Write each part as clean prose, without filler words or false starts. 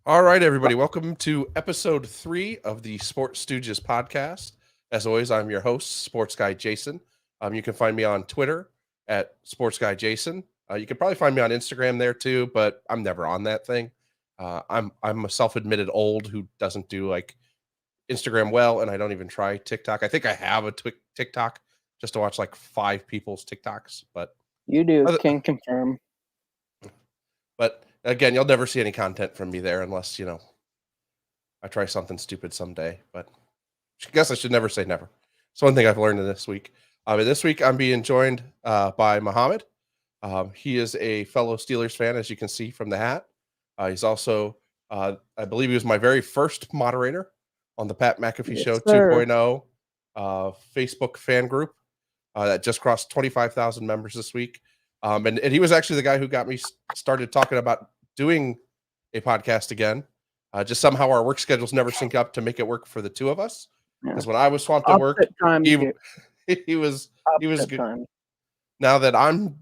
All right, everybody. Welcome to episode 3 of the Sports Stooges podcast. As always, I'm your host, Sports Guy Jason. You can find me on Twitter at Sports Guy Jason. You can probably find me on Instagram there too, but I'm never on that thing. I'm a self-admitted old who doesn't do like Instagram well, and I don't even try TikTok. I think I have a TikTok just to watch like 5 people's TikToks, but You do, other, can confirm. but again, you'll never see any content from me there unless I try something stupid someday. But I guess I should never say never. It's one thing I've learned in this week. This week I'm being joined by Muhammad. He is a fellow Steelers fan, as you can see from the hat. He's also, I believe, he was my very first moderator on the Pat McAfee Yes, Show sir. 2.0 Facebook fan group that just crossed 25,000 members this week. And he was actually the guy who got me started talking about doing a podcast again. Just somehow our work schedules never sync up to make it work for the two of us. Yeah. Because when I was swamped at work, Opposite time he here. he was Opposite good. time. Now that I'm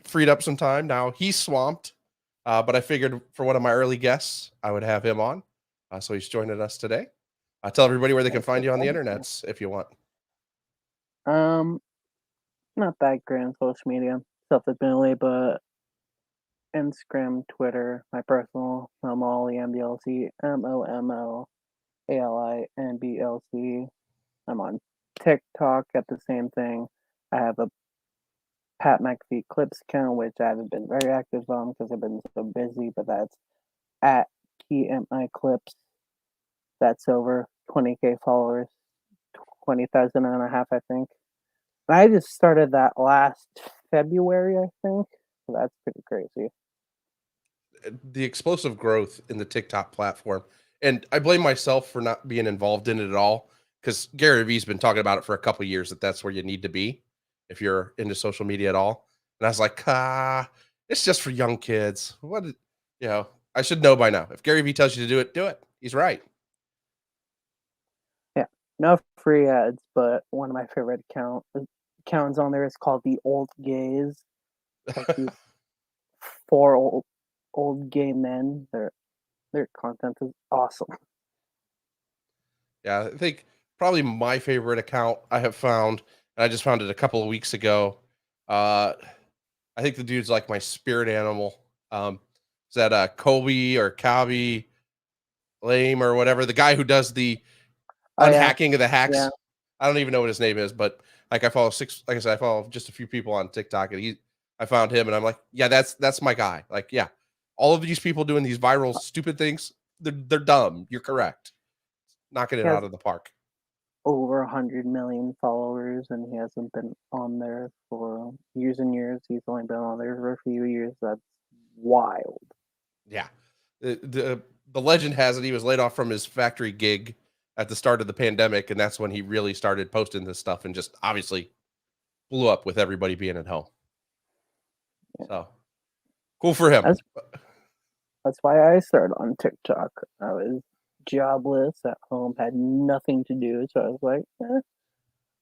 freed up some time, now he's swamped. But I figured for one of my early guests, I would have him on. So he's joining us today. Tell everybody where they can find you on the internets if you want. Not that great on social media, self-admittedly, but Instagram, Twitter, my personal, Momali MBLC, MOMOALINBLC. I'm on TikTok at the same thing. I have a Pat McAfee Clips account, which I haven't been very active on because I've been so busy, but that's at TMI Clips. That's over 20K followers, 20,000 and a half, I think. I just started that last February, I think. So that's pretty crazy. The explosive growth in the TikTok platform, and I blame myself for not being involved in it at all, because Gary Vee's been talking about it for a couple of years that that's where you need to be if you're into social media at all. And I was like, it's just for young kids. I should know by now. If Gary Vee tells you to do it, do it. He's right. Yeah, no free ads, but one of my favorite accounts on there is called the Old Gays. Like these 4 old gay men. Their content is awesome. Yeah, I think probably my favorite account I have found, and I just found it a couple of weeks ago. I think the dude's like my spirit animal. Is that Kobe or Kabi Lame or whatever? The guy who does the unhacking of the hacks. Yeah. I don't even know what his name is, but like I follow I follow just a few people on TikTok, and I found him, and I'm like, yeah, that's my guy. Like, yeah, all of these people doing these viral stupid things, they're dumb. You're correct. Knocking it out of the park. Over 100 million followers, and he hasn't been on there for years and years. He's only been on there for a few years. That's wild. Yeah. The legend has it he was laid off from his factory gig at the start of the pandemic, and that's when he really started posting this stuff and just obviously blew up with everybody being at home. Yeah. So cool for him. That's why I started on TikTok. I was jobless at home, had nothing to do, so I was like,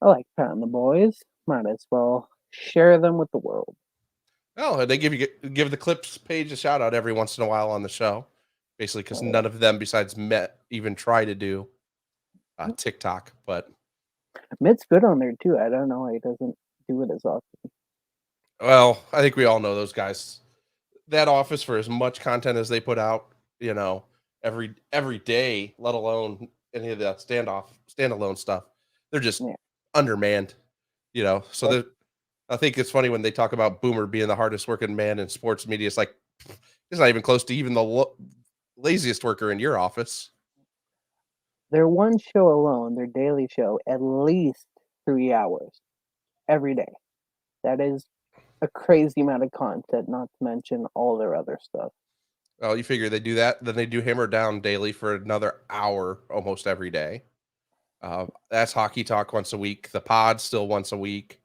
I like patting the boys. Might as well share them with the world. Oh, and they give the Clips page a shout out every once in a while on the show, basically because none of them besides Met even try to do TikTok. But Mitt's good on there too. I don't know why he doesn't do it as often. Well, I think we all know those guys. That office, for as much content as they put out, every day, let alone any of the standalone stuff, they're just undermanned. So I think it's funny when they talk about Boomer being the hardest working man in sports media. It's like he's not even close to even the laziest worker in your office. Their one show alone, their daily show, at least 3 hours every day. That is a crazy amount of content, not to mention all their other stuff. Well, you figure they do that, then they do Hammer Down daily for another hour almost every day. That's Hockey Talk once a week. The Pod still once a week.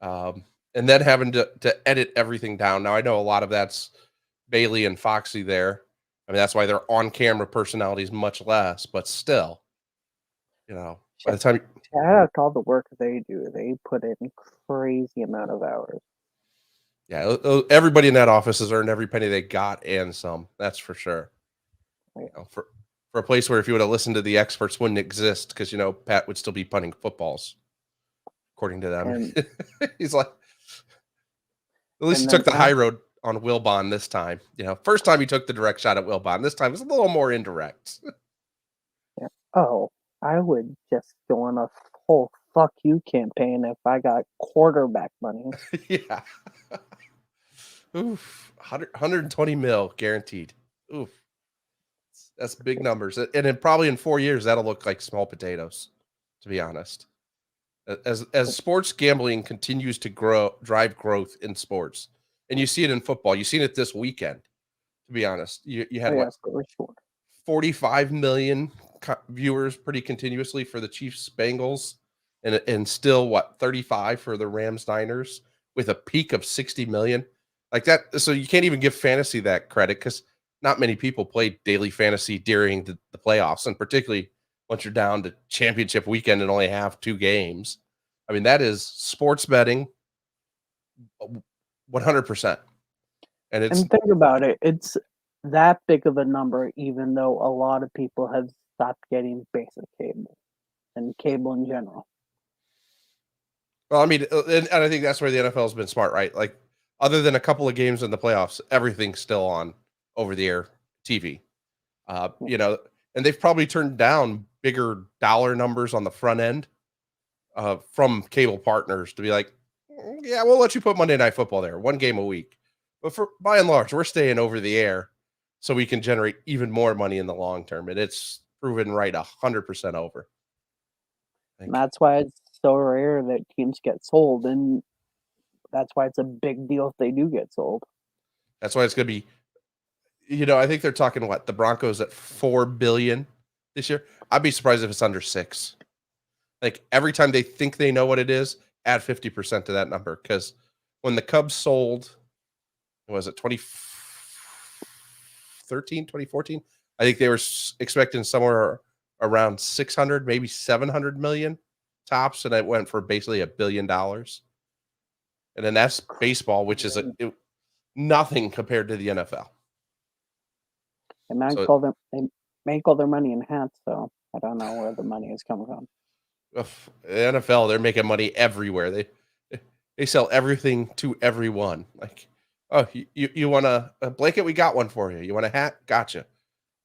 And then having to edit everything down. Now, I know a lot of that's Bailey and Foxy there. I mean, that's why their on-camera personality is much less, but still, by the time... Shout out to all the work they do. They put in crazy amount of hours. Yeah, everybody in that office has earned every penny they got and some. That's for sure. You know, for a place where if you would have listened to the experts wouldn't exist because Pat would still be punting footballs according to them. And He's like, at least he and took then the high road on Wilbon this time. First time he took the direct shot at Wilbon. This time it was a little more indirect. yeah. Oh, I would just go on a whole fuck you campaign if I got quarterback money. Yeah. Oof. 120 mil guaranteed. Oof. That's big numbers. And then probably in 4 years, that'll look like small potatoes, to be honest. As sports gambling continues to drive growth in sports, and you see it in football. You've seen it this weekend, to be honest. You Oh had yeah, what, for sure. 45 million viewers pretty continuously for the Chiefs Bengals, and still what, 35 for the Rams Niners, with a peak of 60 million. Like that. So you can't even give fantasy that credit because not many people play daily fantasy during the playoffs, and particularly once you're down to championship weekend and only have 2 games. I mean, that is sports betting 100%. And it's And think about it, it's that big of a number, even though a lot of people have stopped getting basic cable and cable in general. Well, I mean, and I think that's where the NFL has been smart, right? Like, other than a couple of games in the playoffs, everything's still on over the air TV. Uh, Yeah. you know, and they've probably turned down bigger dollar numbers on the front end from cable partners to be like, yeah, we'll let you put Monday Night Football there, 1 game a week. But for by and large, we're staying over the air so we can generate even more money in the long term. And it's proven right 100% over. I And think that's why it's so rare that teams get sold, and that's why it's a big deal if they do get sold. that's why it's going to be. I think they're talking what, the Broncos at 4 billion this year. I'd be surprised if it's under 6. Like every time they think they know what it is, add 50% to that number. Because when the Cubs sold, was it 2013, 2014? I think they were expecting somewhere around 600, maybe 700 million tops, and it went for basically $1 billion. And then that's baseball, which is nothing compared to the NFL. They might So call them they make all their money in hats, so I don't know where the money is coming from. The NFL, they're making money everywhere. They sell everything to everyone. Like, oh, you want a blanket? We got one for you. You want a hat? Gotcha.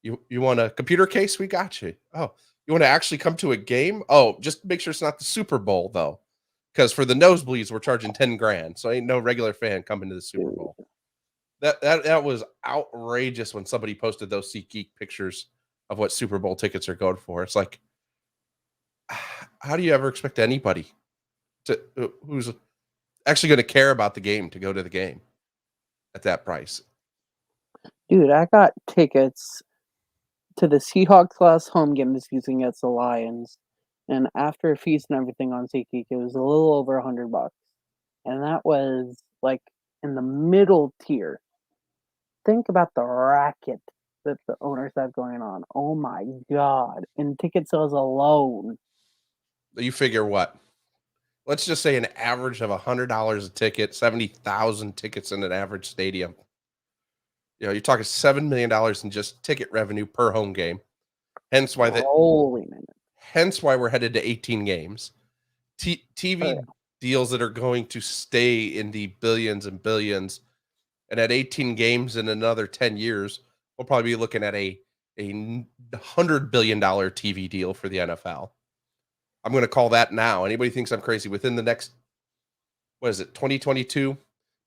You want a computer case? We got you. Oh, you want to actually come to a game? Oh, just make sure it's not the Super Bowl though, because for the nosebleeds we're charging 10 grand. So ain't no regular fan coming to the Super Dude, Bowl. That was outrageous when somebody posted those SeatGeek pictures of what Super Bowl tickets are going for. It's like, how do you ever expect anybody to who's actually going to care about the game to go to the game at that price? dude, I got tickets to the Seahawks last home game this season against the Lions, and after fees and everything on SeatGeek, it was a little over $100, and that was like in the middle tier. Think about the racket that the owners have going on. Oh my god! In ticket sales alone. You figure what? Let's just say an average of $100 a ticket, 70,000 tickets in an average stadium. You're talking $7 million in just ticket revenue per home game. Hence why Rolling in it. hence why we're headed to 18 games. Oh, TV yeah. deals that are going to stay in the billions and billions, and at 18 games in another 10 years, we'll probably be looking at a $100 billion TV deal for the NFL. I'm going to call that now. Anybody thinks I'm crazy, within the next, what is it, 2022?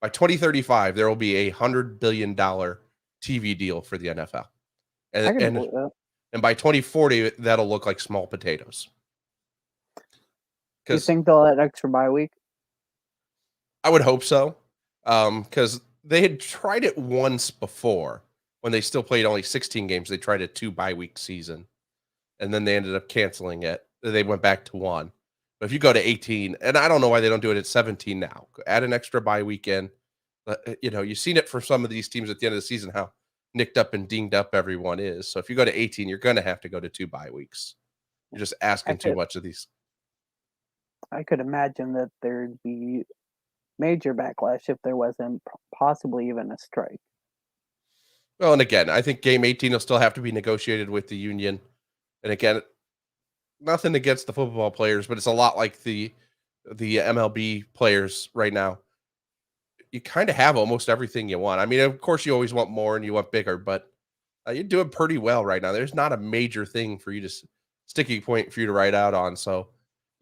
By 2035, there will be a $100 billion TV deal for the NFL. I And, can and believe that. and by 2040, that'll look like small potatoes. You Because think they'll add extra bye week? I would hope so. Because they had tried it once before when they still played only 16 games. They tried a 2 bye week season, and then they ended up canceling it. They went back to 1. But if you go to 18, and I don't know why they don't do it at 17 now, add an extra bye weekend. You've seen it for some of these teams at the end of the season, how nicked up and dinged up everyone is. So if you go to 18, you're going to have to go to 2 bye weeks. You're just I asking too could much of these. I could imagine that there'd be major backlash if there wasn't possibly even a strike. Well, and again, I think game 18 will still have to be negotiated with the union. And again, nothing against the football players, but it's a lot like the MLB players right now. You kind of have almost everything you want. I mean, of course, you always want more and you want bigger, but you're doing pretty well right now. There's not a major thing for you to sticky point for you to write out on. So,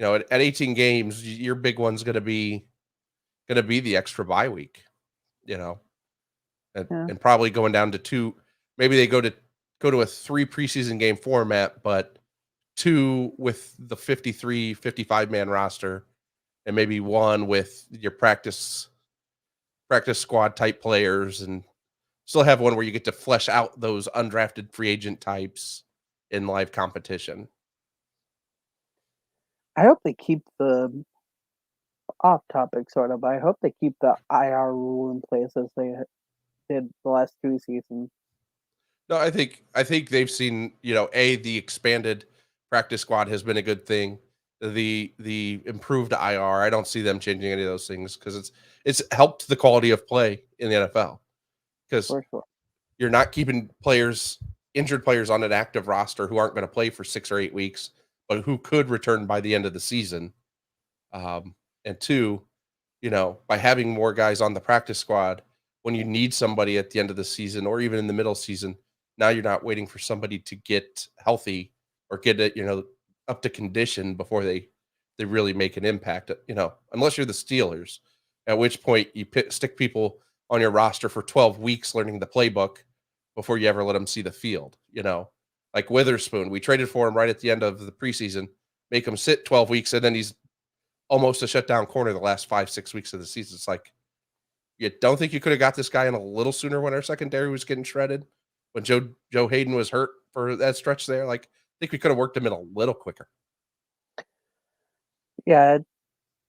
at 18 games, your big one's going to be the extra bye week. You know, and, Yeah. and probably going down to two. Maybe they go to a 3 preseason game format, but 2 with the 53, 55-man roster, and maybe 1 with your practice squad type players, and still have one where you get to flesh out those undrafted free agent types in live competition. I hope they keep the off topic sort of. I hope they keep the IR rule in place as they did the last 2 seasons. No, I think they've seen, the expanded practice squad has been a good thing. The improved IR, I don't see them changing any of those things because it's helped the quality of play in the NFL because For sure. you're not keeping injured players on an active roster who aren't going to play for 6 or 8 weeks, but who could return by the end of the season. And two, by having more guys on the practice squad, when you need somebody at the end of the season or even in the middle season, now you're not waiting for somebody to get healthy or get it, up to condition before they really make an impact. Unless you're the Steelers, at which point you stick people on your roster for 12 weeks learning the playbook before you ever let them see the field. Like Witherspoon, we traded for him right at the end of the preseason, make him sit 12 weeks, and then he's almost a shutdown corner the last 5, 6 weeks of the season. It's like, you don't think you could have got this guy in a little sooner when our secondary was getting shredded? When Joe Hayden was hurt for that stretch there? Like, I think we could have worked him in a little quicker. Yeah,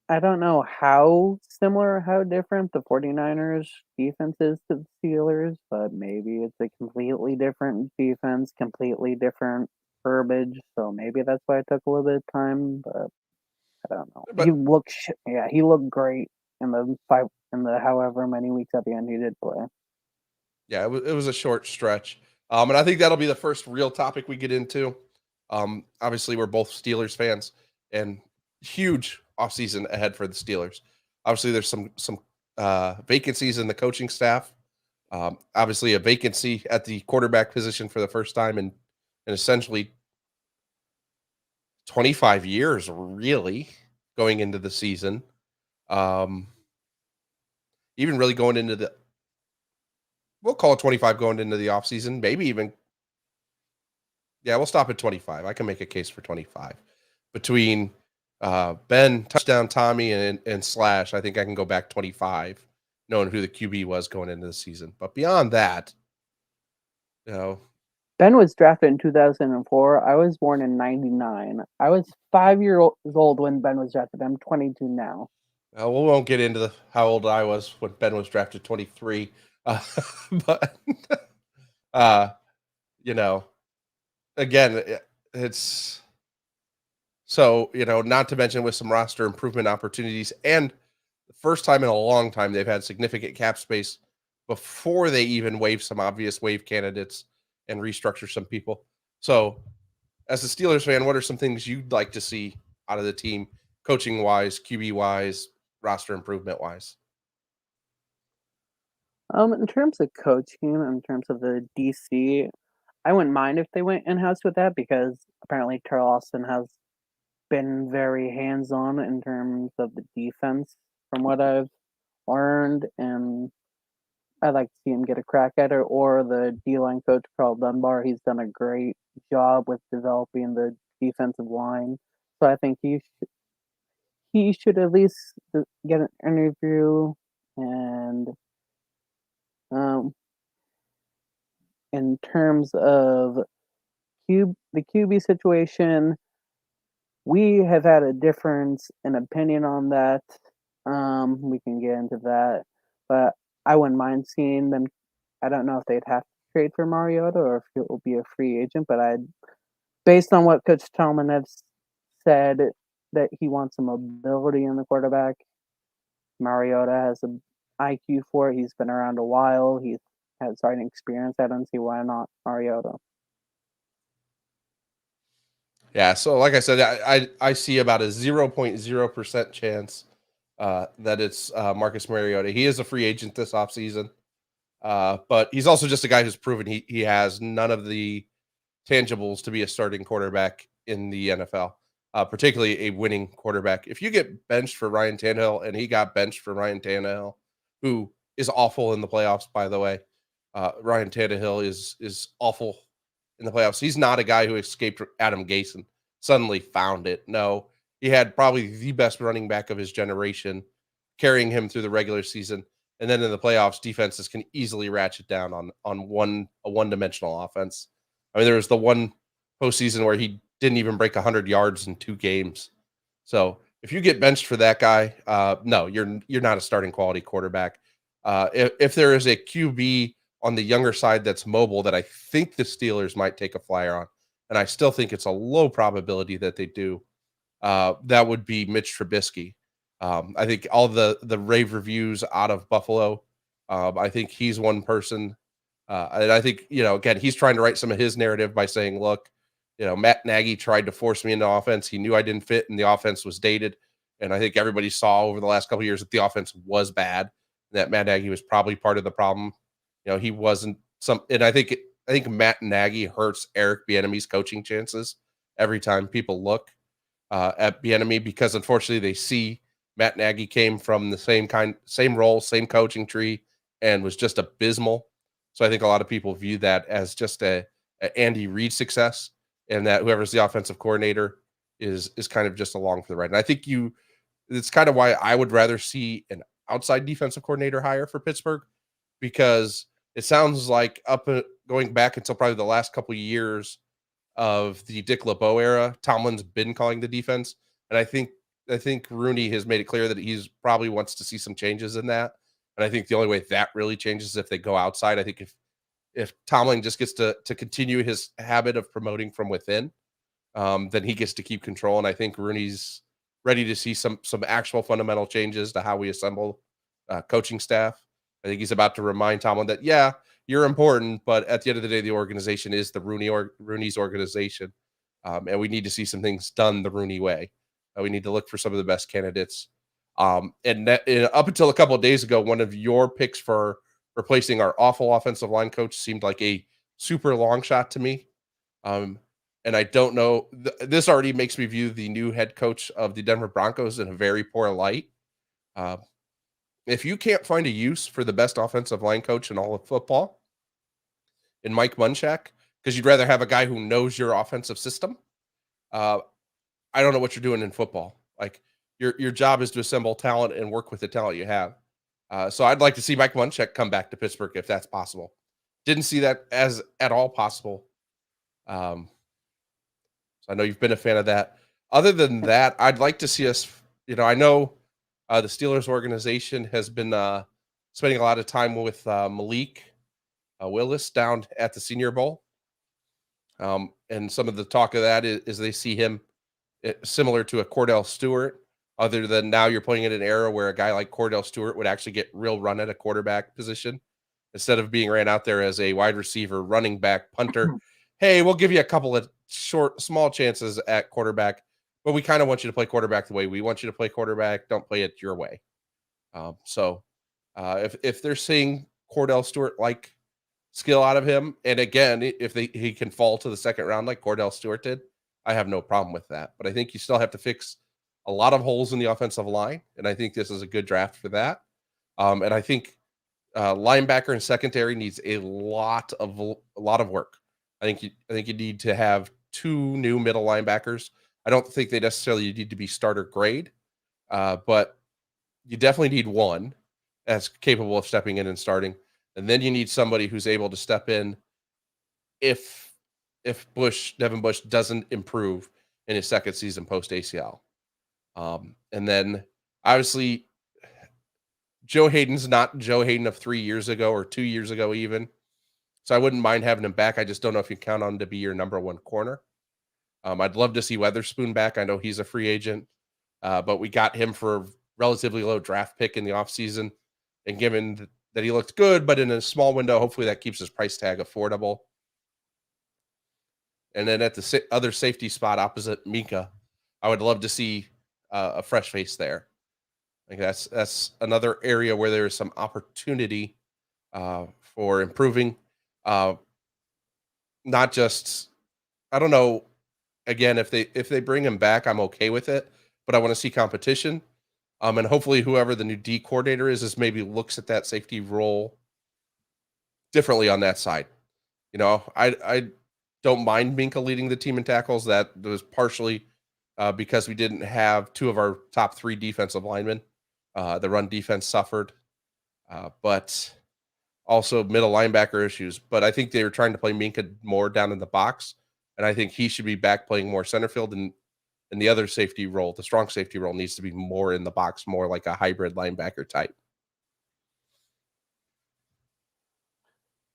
I don't know how similar, how different the 49ers defense is to the Steelers, but maybe it's a completely different defense, completely different verbiage. So maybe that's why it took a little bit of time, but I don't know. But He looked great in the however many weeks at the end he did play. yeah, it was a short stretch. And I think that'll be the first real topic we get into. Obviously, we're both Steelers fans, and huge offseason ahead for the Steelers. Obviously, there's some vacancies in the coaching staff. Obviously, a vacancy at the quarterback position for the first time in essentially 25 years, really, going into the season. Um, Even really going into we'll call it 25 going into the offseason, maybe even, yeah, we'll stop at 25. I can make a case for 25. Between Ben, Touchdown Tommy, and Slash, I think I can go back 25, knowing who the QB was going into the season. But beyond that, you know, Ben was drafted in 2004. I was born in 99. I was 5 years old when Ben was drafted. I'm 22 now. we won't get into how old I was when Ben was drafted 23. But, uh, you know, again, it's so, not to mention with some roster improvement opportunities and the first time in a long time they've had significant cap space before they even waive some obvious waive candidates and restructure some people. So, as a Steelers fan, what are some things you'd like to see out of the team, coaching wise, QB wise, roster improvement wise? In terms of coaching, in terms of the DC, I wouldn't mind if they went in house with that because apparently Terrell Austin has been very hands on in terms of the defense, from what I've learned, and I'd like to see him get a crack at it. Or the D line coach Carl Dunbar, he's done a great job with developing the defensive line. So I think he should at least get an interview. And um, in terms of the QB situation, we have had a difference in opinion on that. We can get into that, but I wouldn't mind seeing them. I don't know if they'd have to trade for Mariota or if it will be a free agent, but based on what Coach Tillman has said, that he wants some mobility in the quarterback. Mariota has an IQ for it. He's been around a while. He's has starting experience, I don't see why not Mariota. Yeah, so like I said, I see about a 0.0% chance that it's Marcus Mariota. He is a free agent this offseason, but he's also just a guy who's proven he has none of the tangibles to be a starting quarterback in the NFL, particularly a winning quarterback. If you get benched for Ryan Tannehill, and he got benched for Ryan Tannehill, who is awful in the playoffs, by the way. Ryan Tannehill is awful in the playoffs. He's not a guy who escaped Adam Gase and suddenly found it. No, he had probably the best running back of his generation, carrying him through the regular season. And then in the playoffs, defenses can easily ratchet down on a one dimensional offense. I mean, there was the one postseason where he didn't even break 100 yards in 2 games. So if you get benched for that guy, no, you're not a starting quality quarterback. If there is a QB on the younger side that's mobile that I think the Steelers might take a flyer on, and I still think it's a low probability that they do, that would be Mitch Trubisky. I think all the rave reviews out of Buffalo. I think he's one person, and I think again he's trying to write some of his narrative by saying, "Look, Matt Nagy tried to force me into offense. He knew I didn't fit, and the offense was dated." And I think everybody saw over the last couple of years that the offense was bad. That Matt Nagy was probably part of the problem. He wasn't and I think Matt Nagy hurts Eric Bieniemy's coaching chances every time people look at Bieniemy, because unfortunately they see Matt Nagy came from the same role, same coaching tree, and was just abysmal. So I think a lot of people view that as just a Andy Reid success, and that whoever's the offensive coordinator is kind of just along for the ride. And I think it's kind of why I would rather see an outside defensive coordinator hire for Pittsburgh, because it sounds like going back until probably the last couple of years of the Dick LeBeau era, Tomlin's been calling the defense, and I think Rooney has made it clear that he's probably wants to see some changes in that. And I think the only way that really changes is if they go outside. I think if Tomlin just gets to continue his habit of promoting from within, then he gets to keep control. And I think Rooney's ready to see some actual fundamental changes to how we assemble coaching staff. I think he's about to remind Tomlin that, yeah, you're important, but at the end of the day, the organization is the Rooney's organization, and we need to see some things done the Rooney way. We need to look for some of the best candidates. And up until a couple of days ago, one of your picks for replacing our awful offensive line coach seemed like a super long shot to me. Um, and I don't know. This already makes me view the new head coach of the Denver Broncos in a very poor light. Uh, if you can't find a use for the best offensive line coach in all of football, in Mike Munchak, because you'd rather have a guy who knows your offensive system, uh, I don't know what you're doing in football. Like your job is to assemble talent and work with the talent you have. So I'd like to see Mike Munchak come back to Pittsburgh if that's possible. Didn't see that as at all possible. Um, so I know you've been a fan of that. Other than that, I'd like to see us. I know the Steelers organization has been spending a lot of time with Malik Willis down at the Senior Bowl, and some of the talk of that is they see him similar to a Cordell Stewart. Other than now, you're playing in an era where a guy like Cordell Stewart would actually get real run at a quarterback position instead of being ran out there as a wide receiver, running back, punter. Hey, we'll give you a couple of small chances at quarterback, but we kind of want you to play quarterback the way we want you to play quarterback. Don't play it your way. If they're seeing Cordell Stewart like skill out of him, and again, if he can fall to the second round like Cordell Stewart did, I have no problem with that. But I think you still have to fix a lot of holes in the offensive line, and I think this is a good draft for that. And I think linebacker and secondary needs a lot of work. I think you need to have 2 new middle linebackers. I don't think they necessarily need to be starter grade, but you definitely need one that's capable of stepping in and starting, and then you need somebody who's able to step in if Devin Bush doesn't improve in his second season post ACL. And then obviously Joe Hayden's not Joe Hayden of 3 years ago or 2 years ago even. So I wouldn't mind having him back. I just don't know if you count on him to be your number one corner. I'd love to see Weatherspoon back. I know he's a free agent, but we got him for a relatively low draft pick in the offseason. And given that he looked good, but in a small window, hopefully that keeps his price tag affordable. And then at the other safety spot opposite Mika, I would love to see a fresh face there. I think that's another area where there is some opportunity for improving. Uh, not just I don't know. Again, if they bring him back, I'm okay with it. But I want to see competition. And hopefully, whoever the new D coordinator is maybe looks at that safety role differently on that side. I don't mind Minka leading the team in tackles. That was partially because we didn't have two of our top three defensive linemen. The run defense suffered, but also middle linebacker issues. But I think they were trying to play Minka more down in the box, and I think he should be back playing more center field. And the other safety role, the strong safety role, needs to be more in the box, more like a hybrid linebacker type.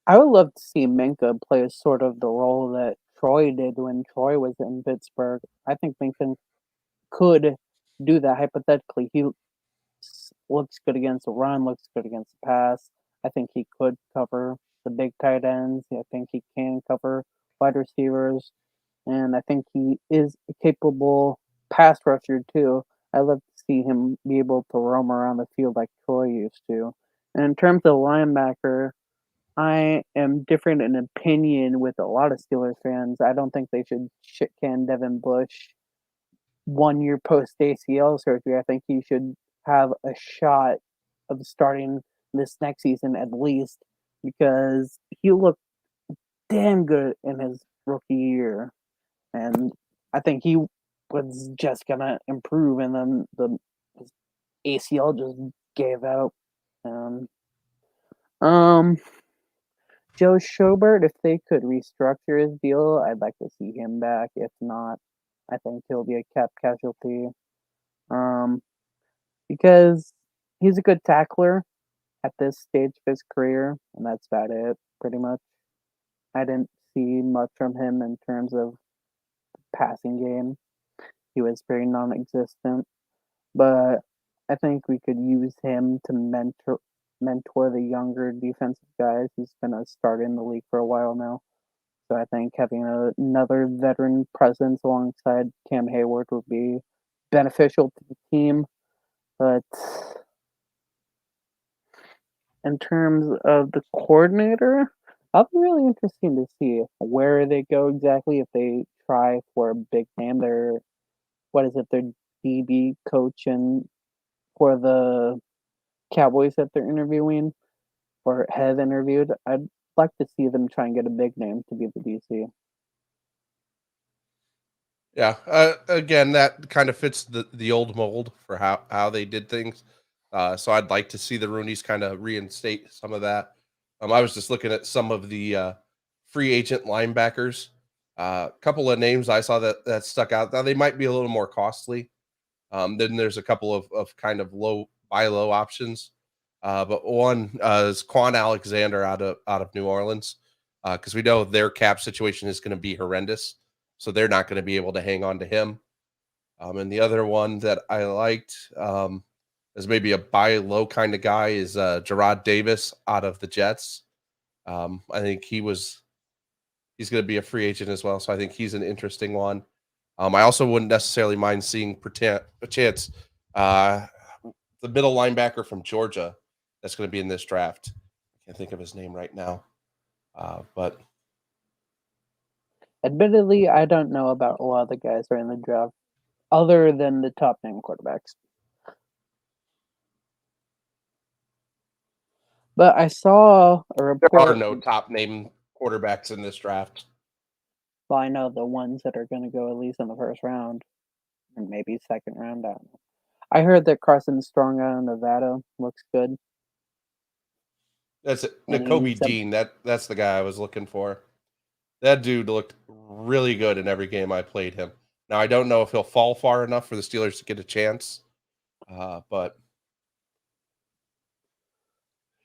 I would love to see Minka play sort of the role that Troy did when Troy was in Pittsburgh. I think Minka could do that hypothetically. He looks good against the run, looks good against the pass. I think he could cover the big tight ends. I think he can cover wide receivers. And I think he is a capable pass rusher too. I love to see him be able to roam around the field like Troy used to. And in terms of linebacker, I am different in opinion with a lot of Steelers fans. I don't think they should shit can Devin Bush 1 year post ACL surgery. I think he should have a shot of starting this next season at least because he looked damn good in his rookie year. And I think he was just gonna improve, and then the his ACL just gave out. Um, um, Joe Schobert, if they could restructure his deal, I'd like to see him back. If not, I think he'll be a cap casualty. Um, because he's a good tackler at this stage of his career, and that's about it, pretty much. I didn't see much from him in terms of passing game. He was very non-existent. But I think we could use him to mentor the younger defensive guys. He's been a starter in the league for a while now. So I think having another veteran presence alongside Cam Hayward would be beneficial to the team. But in terms of the coordinator, that'll be really interesting to see where they go exactly if they try for a big name. Their DB coach and for the Cowboys that they're interviewing or have interviewed. I'd like to see them try and get a big name to be the DC. Yeah. Again, that kind of fits the old mold for how they did things. So I'd like to see the Roonies kind of reinstate some of that. I was just looking at some of the free agent linebackers. A couple of names I saw that stuck out. Now they might be a little more costly. Then there's a couple of kind of buy low options. But one is Quan Alexander out of New Orleans, because we know their cap situation is going to be horrendous, so they're not going to be able to hang on to him. And the other one that I liked as maybe a buy low kind of guy is Gerard Davis out of the Jets. I think he's going to be a free agent as well, so I think he's an interesting one. I also wouldn't necessarily mind seeing a chance the middle linebacker from Georgia that's going to be in this draft. I can't think of his name right now, but Admittedly, I don't know about a lot of the guys that are in the draft other than the top name quarterbacks. But I saw a there are report. no top name quarterbacks in this draft. Well, I know the ones that are going to go at least in the first round and maybe second round. I don't know. I heard that Carson Strong out of Nevada looks good. That's it. And Nakobe Dean. That's the guy I was looking for. That dude looked really good in every game I played him. Now I don't know if he'll fall far enough for the Steelers to get a chance, but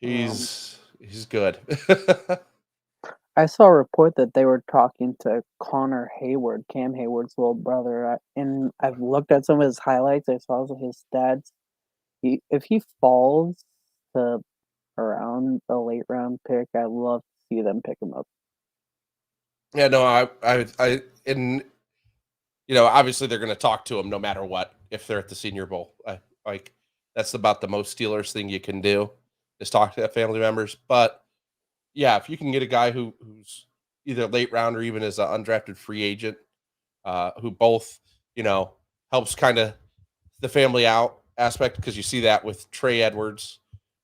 um, he's good. I saw a report that they were talking to Connor Hayward, Cam Hayward's little brother, and I've looked at some of his highlights. I saw his stats. If he falls to around the late round pick. I'd love to see them pick him up. Yeah, no, and obviously they're going to talk to him no matter what if they're at the Senior Bowl. Like that's about the most Steelers thing you can do is talk to family members. But yeah, if you can get a guy who's either late round or even as an undrafted free agent, who both helps kind of the family out aspect because you see that with Trey Edwards,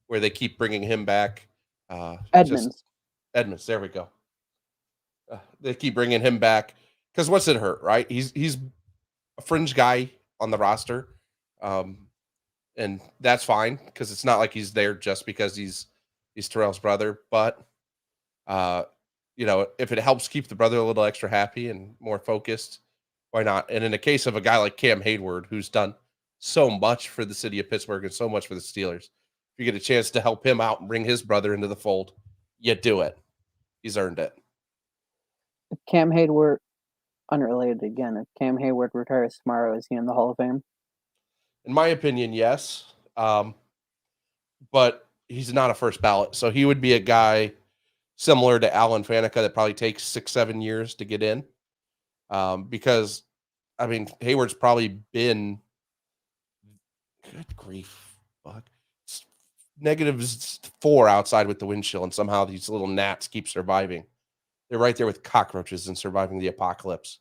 where they keep bringing him back. Just Edmonds. Edmonds, there we go. They keep bringing him back because what's it hurt, right? He's a fringe guy on the roster, and that's fine because it's not like he's there just because he's Terrell's brother. But if it helps keep the brother a little extra happy and more focused, why not? And in the case of a guy like Cam Hayward, who's done so much for the city of Pittsburgh and so much for the Steelers, if you get a chance to help him out and bring his brother into the fold, you do it. He's earned it. If Cam Hayward, unrelated again, if Cam Hayward retires tomorrow, is he in the Hall of Fame? In my opinion, yes. But he's not a first ballot. So he would be a guy similar to Alan Faneca that probably takes 6-7 years to get in. Because, I mean, Hayward's probably been, good grief, fuck, -4 outside with the wind chill, and somehow these little gnats keep surviving. They're right there with cockroaches and surviving the apocalypse.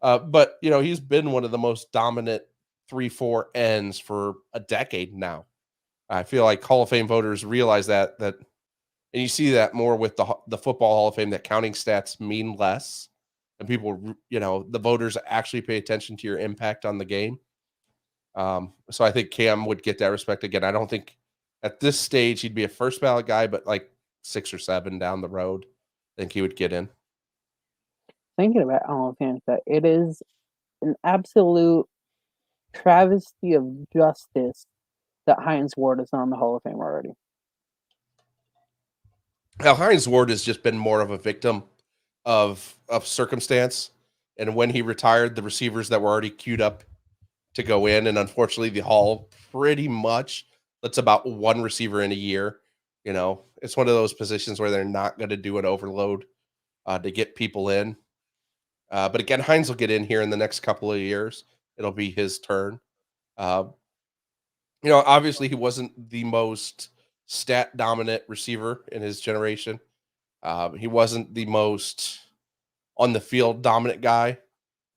But, he's been one of the most dominant 3-4 ends for a decade now. I feel like Hall of Fame voters realize that, and you see that more with the Football Hall of Fame, that counting stats mean less, and people, the voters actually pay attention to your impact on the game. So I think Cam would get that respect again. I don't think at this stage he'd be a first ballot guy, but like 6 or 7 down the road, I think he would get in. Thinking about Alan Faneca, it is an absolute travesty of justice that Hines Ward is on the Hall of Fame already. Now, Hines Ward has just been more of a victim of circumstance. And when he retired, the receivers that were already queued up to go in, and unfortunately, the Hall pretty much lets about one receiver in a year. It's one of those positions where they're not going to do an overload to get people in. But again, Hines will get in here in the next couple of years. It'll be his turn. Obviously, he wasn't the most stat dominant receiver in his generation. He wasn't the most on the field dominant guy,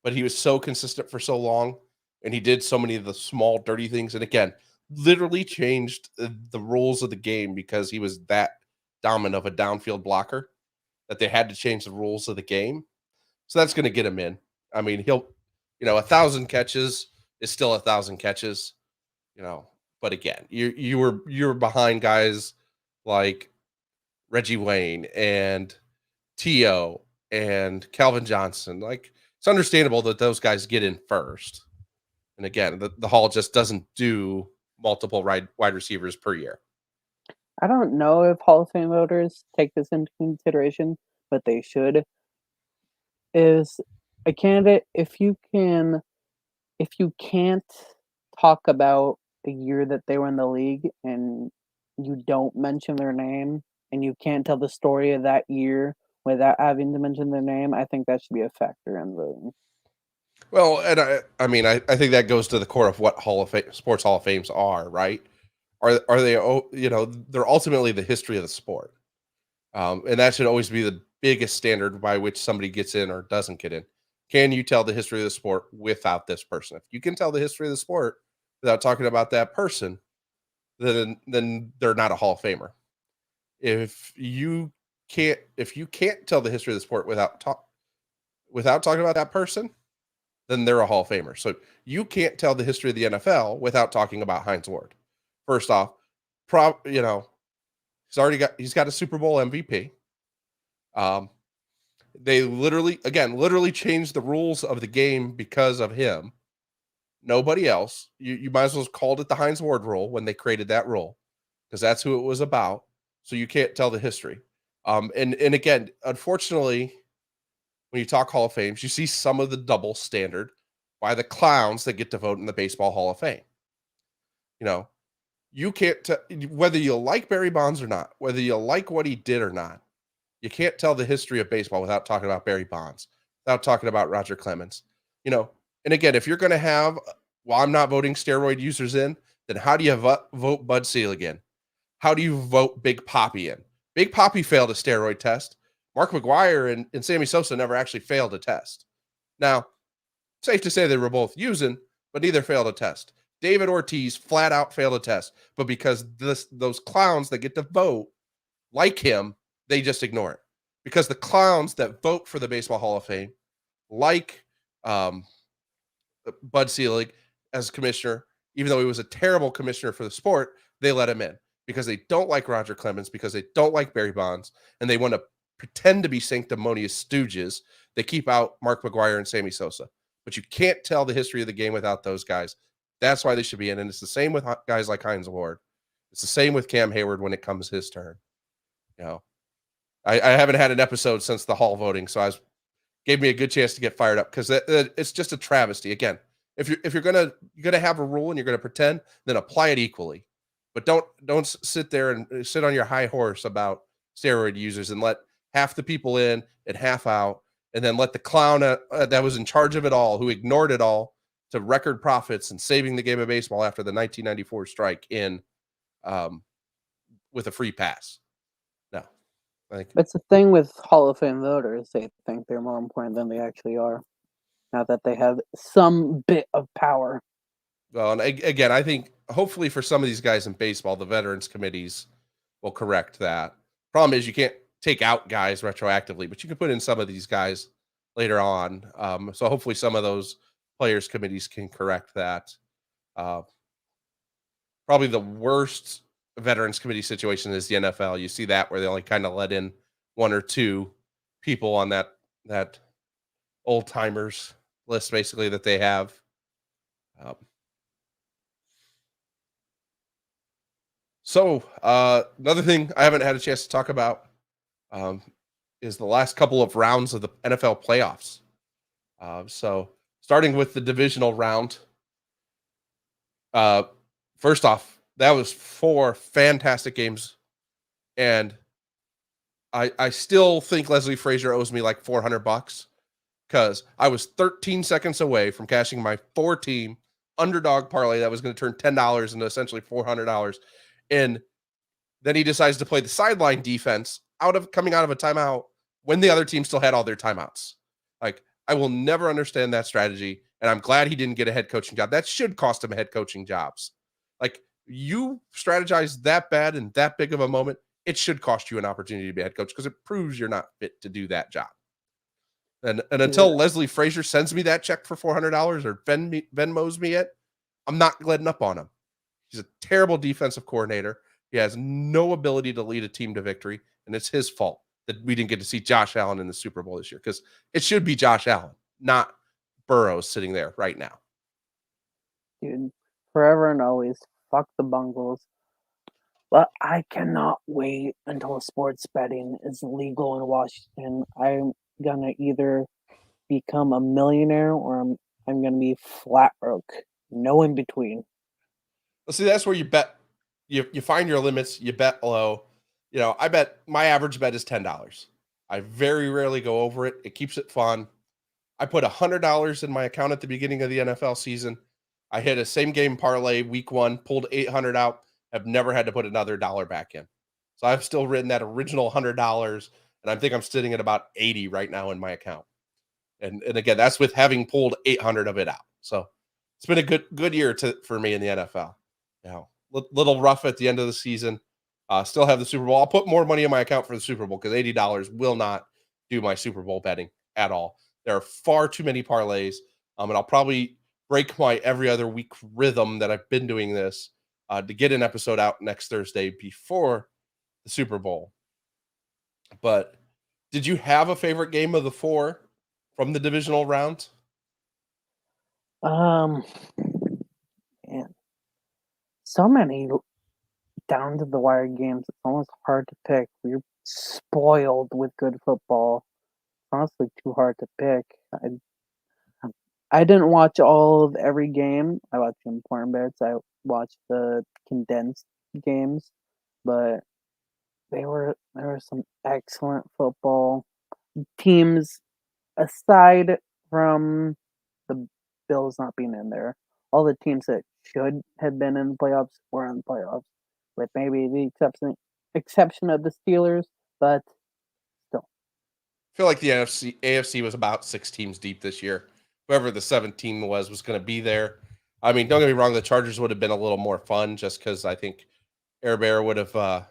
but he was so consistent for so long, and he did so many of the small dirty things. And again, literally changed the rules of the game because he was that dominant of a downfield blocker that they had to change the rules of the game. So that's going to get him in. I mean, he'll, 1,000 catches is still 1,000 catches, But again, you were behind guys like Reggie Wayne and T.O. and Calvin Johnson. Like, it's understandable that those guys get in first. And again, the Hall just doesn't do multiple wide receivers per year. I don't know if Hall of Fame voters take this into consideration, but they should. Is a candidate, if you can't talk about the year that they were in the league and you don't mention their name and you can't tell the story of that year without having to mention their name, I think that should be a factor in voting. Well, and I think that goes to the core of what sports Hall of Fames are, right? Are they, they're ultimately the history of the sport. And that should always be the biggest standard by which somebody gets in or doesn't get in. Can you tell the history of the sport without this person? If you can tell the history of the sport without talking about that person, then they're not a Hall of Famer. If you can't tell the history of the sport without talking about that person, then they're a Hall of Famer. So you can't tell the history of the NFL without talking about Hines Ward. First off, he's got a Super Bowl MVP. They literally changed the rules of the game because of him. Nobody else. You might as well have called it the Hines Ward rule when they created that rule, because that's who it was about. So you can't tell the history. And again, unfortunately, when you talk Hall of Fames, you see some of the double standard by the clowns that get to vote in the Baseball Hall of Fame. you can't whether you like Barry Bonds or not, whether you like what he did or not, you can't tell the history of baseball without talking about Barry Bonds, without talking about Roger Clemens. You know, and again, if you're going to have, well, I'm not voting steroid users in, then how do you vote Bud Selig in? How do you vote Big Poppy in? Big Poppy failed a steroid test. Mark McGwire and Sammy Sosa never actually failed a test. Now, safe to say they were both using, but neither failed a test. David Ortiz flat out failed a test, but because those clowns that get to vote like him, they just ignore it. Because the clowns that vote for the Baseball Hall of Fame, like um, Bud Selig as commissioner, even though he was a terrible commissioner for the sport, they let him in because they don't like Roger Clemens, because they don't like Barry Bonds, and they want to pretend to be sanctimonious stooges that keep out Mark McGwire and Sammy Sosa. But you can't tell the history of the game without those guys. That's why they should be in. And it's the same with guys like Hines Ward. It's the same with Cam Hayward when it comes his turn. You know, I haven't had an episode since the Hall voting, so gave me a good chance to get fired up because it's just a travesty. Again, if you're gonna have a rule and you're gonna pretend, then apply it equally, but don't sit there and sit on your high horse about steroid users and let half the people in and half out, and then let the clown that was in charge of it all, who ignored it all, to record profits and saving the game of baseball after the 1994 strike in with a free pass. No, I think It's the thing with Hall of Fame voters. They think they're more important than they actually are. Now that they have some bit of power. Well, and again, I think hopefully for some of these guys in baseball, the veterans committees will correct that. Problem is, you can't take out guys retroactively, but you can put in some of these guys later on. So hopefully, some of those players committees can correct that. Uh, Probably the worst veterans committee situation is the NFL. You see that where they only kind of let in one or two people on that old timers list, basically, that they have. Um, So, another thing I haven't had a chance to talk about um, is the last couple of rounds of the NFL playoffs. So, starting with the divisional round, uh, first off, that was 4 fantastic games, and I still think Leslie Frazier owes me like $400 because I was 13 seconds away from cashing my 4-team underdog parlay that was going to turn $10 into essentially $400, and then he decides to play the sideline defense coming out of a timeout when the other team still had all their timeouts. Like, I will never understand that strategy, and I'm glad he didn't get a head coaching job. That should cost him a head coaching jobs. Like, you strategize that bad in that big of a moment, it should cost you an opportunity to be a head coach because it proves you're not fit to do that job. And until Yeah. Leslie Frazier sends me that check for $400 or Venmos me it, I'm not letting up on him. He's a terrible defensive coordinator. He has no ability to lead a team to victory, and it's his fault that we didn't get to see Josh Allen in the Super Bowl this year because it should be Josh Allen, not Burrows sitting there right now. Dude, forever and always, fuck the Bungles. But I cannot wait until sports betting is legal in Washington. I'm gonna either become a millionaire or I'm gonna be flat broke. No in between. Well, see, that's where you bet. You find your limits. You bet low. You know, I bet my average bet is $10. I very rarely go over it. It keeps it fun. I put $100 in my account at the beginning of the NFL season. I hit a same game parlay week 1, pulled 800 out. Have never had to put another dollar back in. So I've still written that original $100, and I think I'm sitting at about 80 right now in my account. And again, that's with having pulled 800 of it out. So it's been a good year for me in the NFL. You know, little rough at the end of the season. Still have the Super Bowl. I'll put more money in my account for the Super Bowl because $80 will not do my Super Bowl betting at all. There are far too many parlays, and I'll probably break my every other week rhythm that I've been doing this to get an episode out next Thursday before the Super Bowl. But did you have a favorite game of the 4 from the divisional round? Man, so many down to the wire games. It's almost hard to pick. We're spoiled with good football. Honestly, too hard to pick. I didn't watch all of every game. I watched the important bits. I watched the condensed games, but there were some excellent football teams aside from the Bills not being in there. All the teams that should have been in the playoffs were in the playoffs, with maybe the exception of the Steelers, but still. I feel like the AFC was about 6 teams deep this year. Whoever the 7th team was going to be there. I mean, don't get me wrong, the Chargers would have been a little more fun just because I think Air Bear would have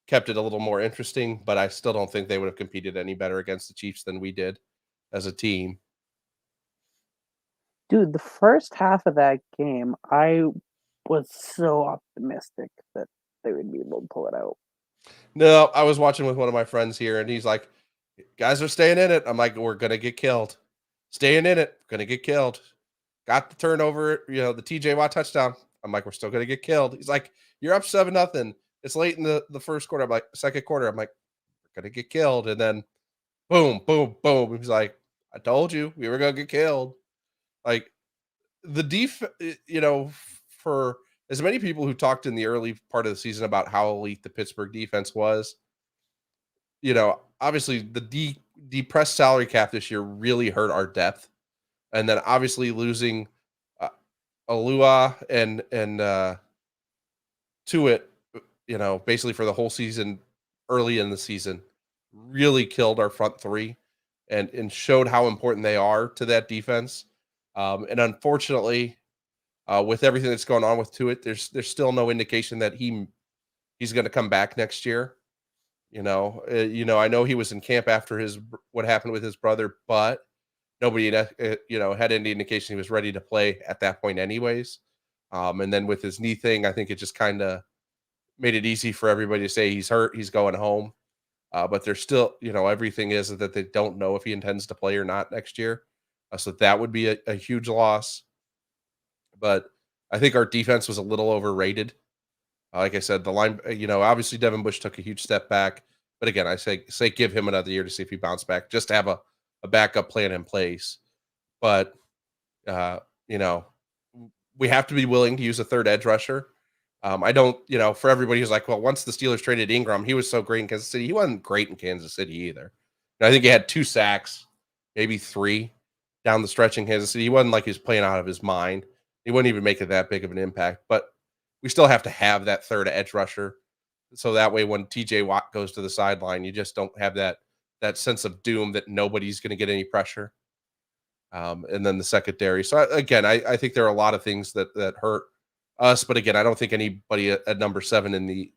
kept it a little more interesting, but I still don't think they would have competed any better against the Chiefs than we did as a team. Dude, the first half of that game, I was so optimistic that they would be able to pull it out. No, I was watching with one of my friends here, and he's like, "Guys are staying in it." I'm like, "We're gonna get killed. Staying in it, gonna get killed." Got the turnover, the TJ Watt touchdown. I'm like, "We're still gonna get killed." He's like, "You're up 7-0. It's late in the first quarter." I'm like, second quarter. I'm like, "We're gonna get killed," and then boom, boom, boom. He's like, "I told you we were gonna get killed." Like the for as many people who talked in the early part of the season about how elite the Pittsburgh defense was, obviously the depressed salary cap this year really hurt our depth, and then obviously losing uh, Alua and Tuitt, basically for the whole season, early in the season, really killed our front three, and showed how important they are to that defense. And unfortunately, with everything that's going on with Tuitt, there's still no indication that he's going to come back next year. I know he was in camp after what happened with his brother, but nobody had any indication he was ready to play at that point, anyways. And then with his knee thing, I think it just kind of made it easy for everybody to say he's hurt, he's going home. But there's still, everything is that they don't know if he intends to play or not next year. So that would be a huge loss. But I think our defense was a little overrated. Like I said, the line, obviously Devin Bush took a huge step back. But again, I say give him another year to see if he bounce back, just to have a backup plan in place. But uh, you know, we have to be willing to use a third edge rusher. I don't, for everybody who's like, well, once the Steelers traded Ingram, he was so great in Kansas City. He wasn't great in Kansas City either. And I think he had 2 sacks, maybe 3 down the stretch in Kansas City. He wasn't like he was playing out of his mind. He wouldn't even make it that big of an impact. But we still have to have that third edge rusher. So that way when TJ Watt goes to the sideline, you just don't have that sense of doom that nobody's going to get any pressure. And then the secondary. So again, I think there are a lot of things that hurt us, but again, I don't think anybody at number 7 in the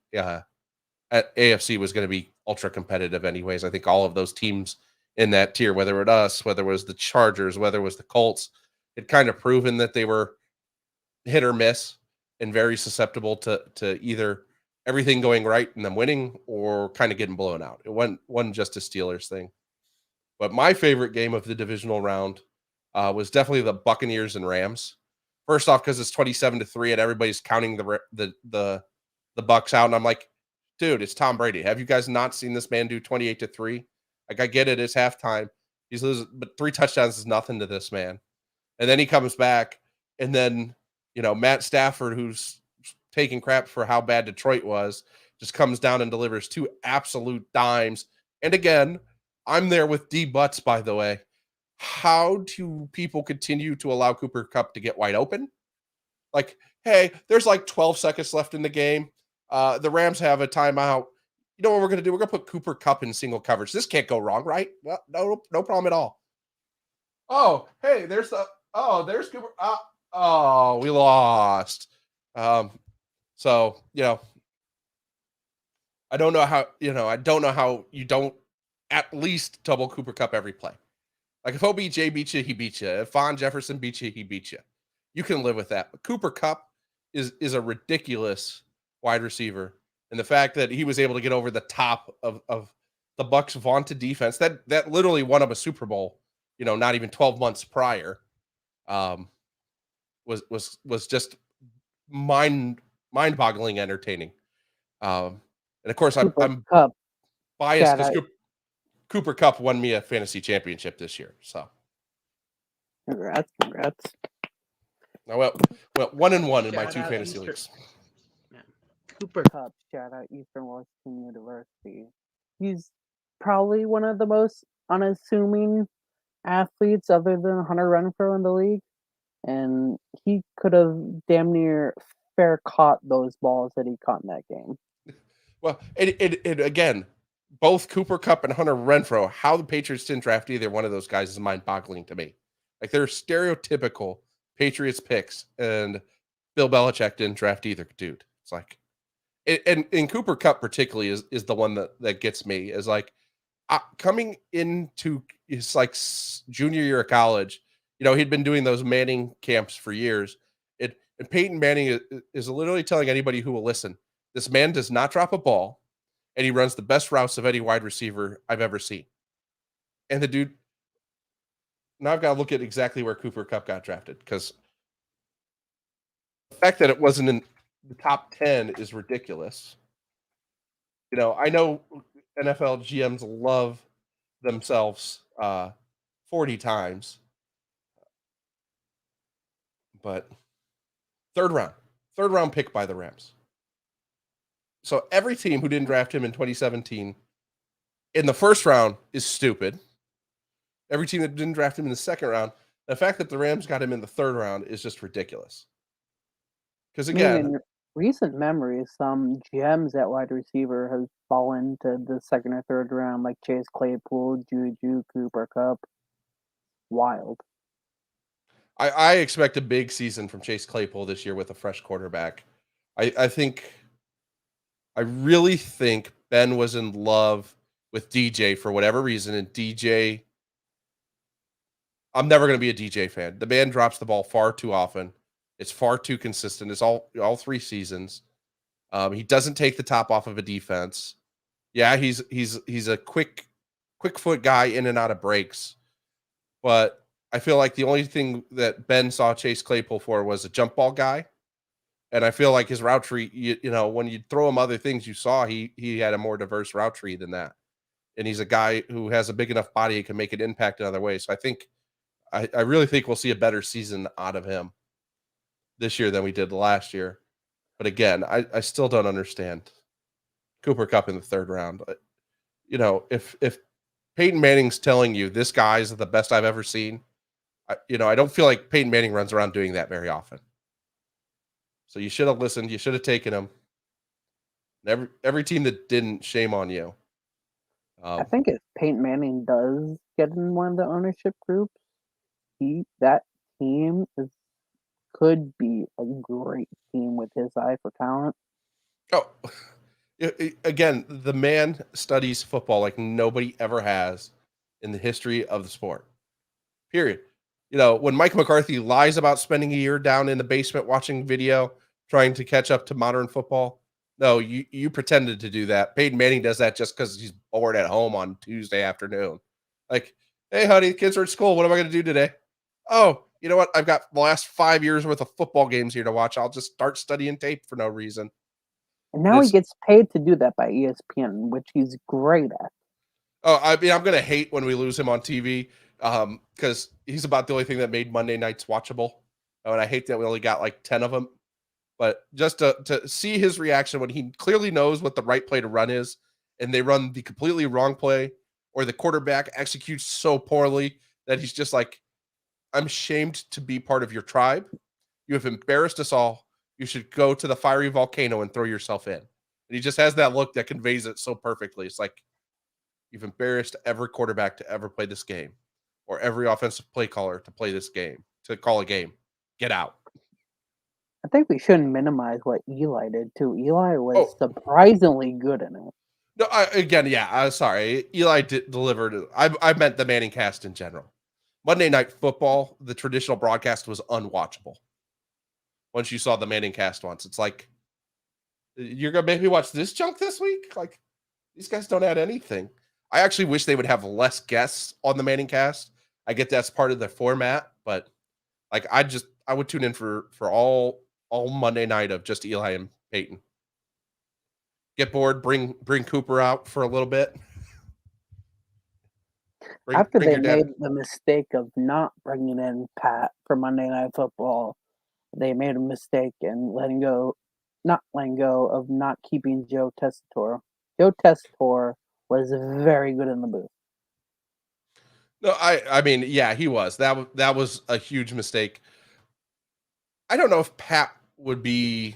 at AFC was going to be ultra competitive anyways. I think all of those teams in that tier, whether it us, whether it was the Chargers, whether it was the Colts, had kind of proven that they were hit or miss and very susceptible to either everything going right and them winning or kind of getting blown out. It wasn't just a Steelers thing. But my favorite game of the divisional round was definitely the Buccaneers and Rams. First off, because it's 27-3 and everybody's counting the Bucks out, and I'm like, dude, it's Tom Brady. Have you guys not seen this man do 28-3? Like, I get it, it's halftime. He's losing, but 3 touchdowns is nothing to this man. And then he comes back, and then Matt Stafford, who's taking crap for how bad Detroit was, just comes down and delivers 2 absolute dimes. And again, I'm there with D Butts, by the way. How do people continue to allow Cooper Kupp to get wide open? Like, hey, there's like 12 seconds left in the game. The Rams have a timeout. You know what we're going to do? We're going to put Cooper Kupp in single coverage. This can't go wrong, right? Well, no problem at all. Oh, hey, there's Cooper. Oh, we lost. So, I don't know how you don't at least double Cooper Kupp every play. Like if OBJ beats you, he beats you. If Von Jefferson beats you, he beats you. You can live with that. But Cooper Kupp is a ridiculous wide receiver. And the fact that he was able to get over the top of the Bucks' vaunted defense that literally won him a Super Bowl, not even 12 months prior, um, was just mind-boggling entertaining. And of course, Cooper I'm Kupp, biased Chad, because Cooper Kupp won me a fantasy championship this year. So Congrats. Now, well, 1-1 in my Shout 2 out fantasy Eastern- leagues. Yeah. Cooper. Cup, shout out Eastern Washington University. He's probably one of the most unassuming athletes other than Hunter Renfrow in the league. And he could have damn near fair caught those balls that he caught in that game. Well, it again, both Cooper Kupp and Hunter Renfrow, how the Patriots didn't draft either one of those guys is mind-boggling to me. Like, they're stereotypical Patriots picks, and Bill Belichick didn't draft either dude. It's like, and Cooper Kupp particularly is the one that gets me, is like, coming into his like junior year of college, he'd been doing those Manning camps for years. And Peyton Manning is literally telling anybody who will listen, this man does not drop a ball, and he runs the best routes of any wide receiver I've ever seen. And the dude, now I've got to look at exactly where Cooper Kupp got drafted, because the fact that it wasn't in the top 10 is ridiculous. I know NFL GMs love themselves 40 times, but third round pick by the Rams. So every team who didn't draft him in 2017 in the first round is stupid. Every team that didn't draft him in the second round, the fact that the Rams got him in the third round is just ridiculous. Because again, in recent memory, some GMs at wide receiver have fallen to the second or third round, like Chase Claypool, Juju, Cooper Kupp. Wild. I expect a big season from Chase Claypool this year with a fresh quarterback. I really think Ben was in love with DJ for whatever reason, and DJ, I'm never going to be a DJ fan. The man drops the ball far too often. It's far too consistent. It's all 3 seasons. He doesn't take the top off of a defense. Yeah, he's a quick foot guy in and out of breaks, but I feel like the only thing that Ben saw Chase Claypool for was a jump ball guy. And I feel like his route tree, when you throw him other things, you saw he had a more diverse route tree than that. And he's a guy who has a big enough body he can make an impact in other ways. So I really think we'll see a better season out of him this year than we did last year. But again, I still don't understand Cooper Kupp in the third round. If Peyton Manning's telling you this guy is the best I've ever seen, I don't feel like Peyton Manning runs around doing that very often. So you should have listened. You should have taken him. Every team that didn't, shame on you. I think if Peyton Manning does get in one of the ownership groups, that team could be a great team with his eye for talent. Oh, again, the man studies football like nobody ever has in the history of the sport. Period. When Mike McCarthy lies about spending a year down in the basement watching video, trying to catch up to modern football, no, you pretended to do that. Peyton Manning does that just because he's bored at home on Tuesday afternoon. Like, hey, honey, the kids are at school. What am I going to do today? Oh, you know what? I've got the last 5 years worth of football games here to watch. I'll just start studying tape for no reason. And now he gets paid to do that by ESPN, which he's great at. Oh, I mean, I'm going to hate when we lose him on TV because he's about the only thing that made Monday nights watchable. And I hate that we only got like 10 of them. But just to see his reaction when he clearly knows what the right play to run is, and they run the completely wrong play, or the quarterback executes so poorly that he's just like, I'm ashamed to be part of your tribe. You have embarrassed us all. You should go to the fiery volcano and throw yourself in. And he just has that look that conveys it so perfectly. It's like, you've embarrassed every quarterback to ever play this game, or every offensive play caller to play this game, to call a game. Get out. I think we shouldn't minimize what Eli did too. Eli was surprisingly good in it. No, sorry. Eli delivered. I meant the Manning cast in general. Monday Night Football, the traditional broadcast, was unwatchable. Once you saw the Manning cast once, it's like, you're going to make me watch this junk this week? Like, these guys don't add anything. I actually wish they would have less guests on the Manning cast. I get that's part of the format, but like, I would tune in for all Monday night of just Eli and Peyton. Get bored, bring Cooper out for a little bit. After bring they your dad. made the mistake of not bringing in Pat for Monday Night Football, they made a mistake in not letting go of not keeping Joe Tessitore. Joe Tessitore was very good in the booth. No, I mean, yeah, he was. That was a huge mistake. I don't know if Pat would be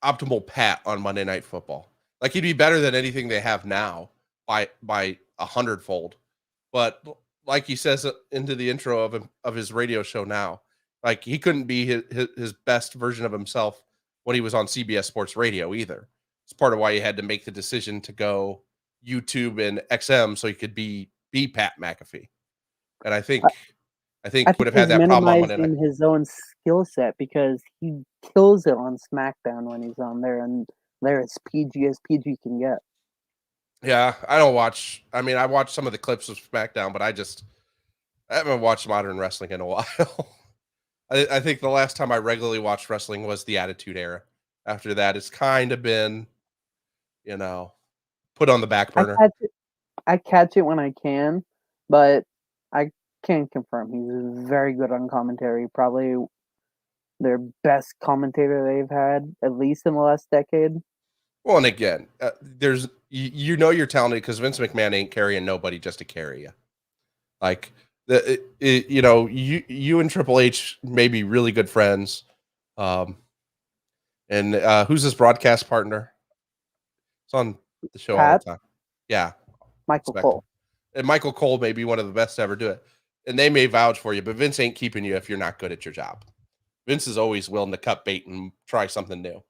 optimal Pat on Monday Night Football. Like he'd be better than anything they have now by 100-fold. But like he says into the intro of his radio show now, like he couldn't be his best version of himself when he was on CBS Sports Radio either. It's part of why he had to make the decision to go YouTube and XM so he could be Pat McAfee. And I think I would think have had he's that problem on Monday night. minimizing his own skill set because he kills it on SmackDown when he's on there, and they're as PG can get. Yeah, I don't watch. I mean, I watched some of the clips of SmackDown, but I haven't watched modern wrestling in a while. I think the last time I regularly watched wrestling was the Attitude Era. After that, it's kind of been, put on the back burner. I catch it when I can, but I can't confirm. He's very good on commentary. Probably their best commentator they've had, at least in the last decade. Well, and again, there's you're talented because Vince McMahon ain't carrying nobody just to carry you. Like you and Triple H may be really good friends. And who's his broadcast partner? It's on the show all Pat, the time. Yeah, Michael expect Cole. him. And Michael Cole may be one of the best to ever do it. And they may vouch for you, but Vince ain't keeping you if you're not good at your job. Vince is always willing to cut bait and try something new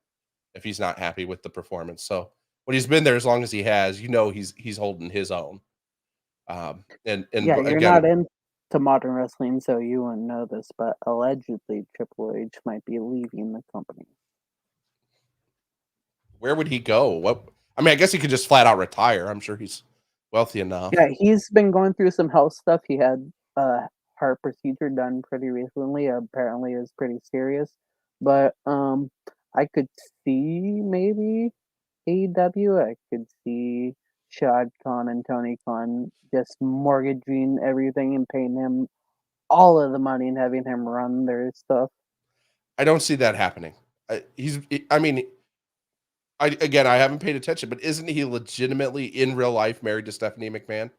if he's not happy with the performance. So when he's been there as long as he has, he's holding his own. And Yeah, you're again, not into modern wrestling, so you wouldn't know this, but allegedly Triple H might be leaving the company. where would he go? What? I mean, I guess he could just flat out retire. I'm sure he's wealthy enough. Yeah, he's been going through some health stuff. He had a heart procedure done pretty recently. Apparently, it was pretty serious. But I could see maybe AEW. I could see Shad Khan and Tony Khan just mortgaging everything and paying him all of the money and having him run their stuff. I don't see that happening. I mean, I haven't paid attention, but isn't he legitimately in real life married to Stephanie McMahon?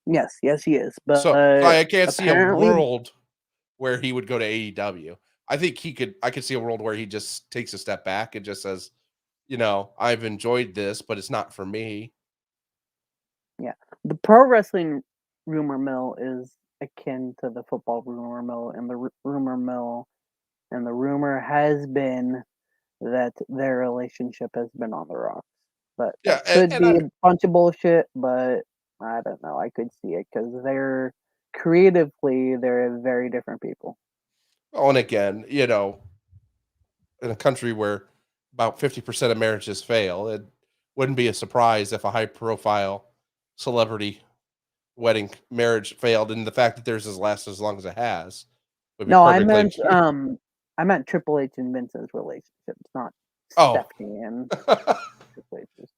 Yes, he is. But So I can't see a apparently, world where he would go to AEW. I think I could see a world where he just takes a step back and just says, I've enjoyed this, but it's not for me. yeah, the pro wrestling rumor mill is akin to the football rumor mill, and the rumor mill and the rumor has been that their relationship has been on the rocks. But Yeah, that could and be a bunch of bullshit, but I don't know. I could see it because they're very different people. and again, in a country where about 50% of marriages fail, it wouldn't be a surprise if a high profile celebrity wedding marriage failed, and the fact that theirs has lasted as long as it has would be No, I meant Triple H and Vince's relationship, not Oh. Stephanie and Triple H's.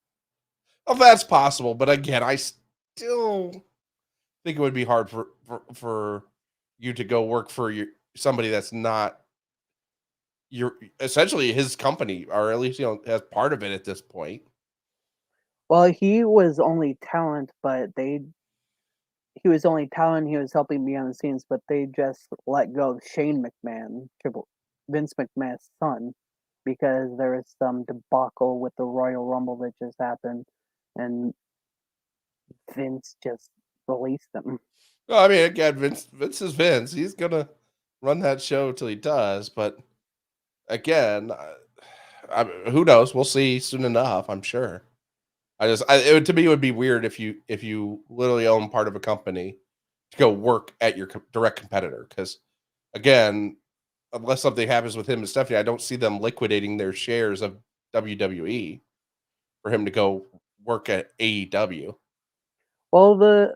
Well, that's possible, but again, I still think it would be hard for you to go work for somebody that's not essentially his company, or at least as part of it at this point. Well, he was only talent, but he was only talent. He was helping behind the scenes, but they just let go of Shane McMahon, Vince McMahon's son, because there was some debacle with the Royal Rumble that just happened, and Vince just released them. Well, I mean, again, Vince is Vince. He's gonna run that show till he does. But again, who knows? We'll see soon enough. I'm sure. To me, it would be weird if you literally own part of a company to go work at your direct competitor. Because again, unless something happens with him and Stephanie, I don't see them liquidating their shares of WWE for him to go work at AEW. Well,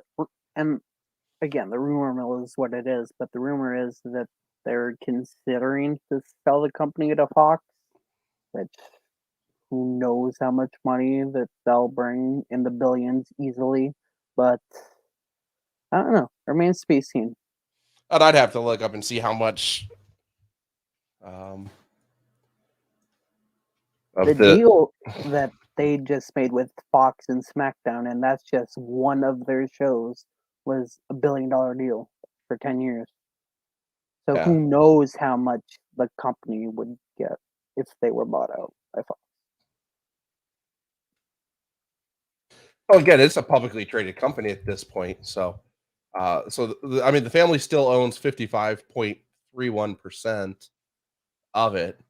and again, the rumor mill is what it is, but the rumor is that they're considering to sell the company to Fox, which who knows how much money that they'll bring in the billions easily. But I don't know. Remains to be seen. And I'd have to look up and see how much of The the deal that they just made with Fox and SmackDown, and that's just one of their shows, was a $1 billion deal for 10 years. So yeah. who knows how much the company would get if they were bought out by Fox. Well, again, it's a publicly traded company at this point, so I mean, the family still owns 55.31% of it.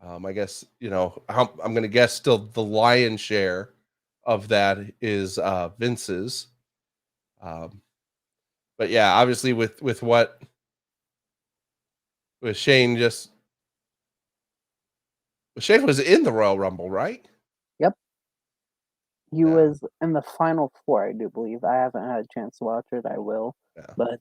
I guess I'm going to guess still the lion's share of that is Vince's. Um, but yeah, obviously with what with Shane Shane was in the Royal Rumble, right? Yep. He Yeah. was in the final four, I do believe. I haven't had a chance to watch it. I will. Yeah. But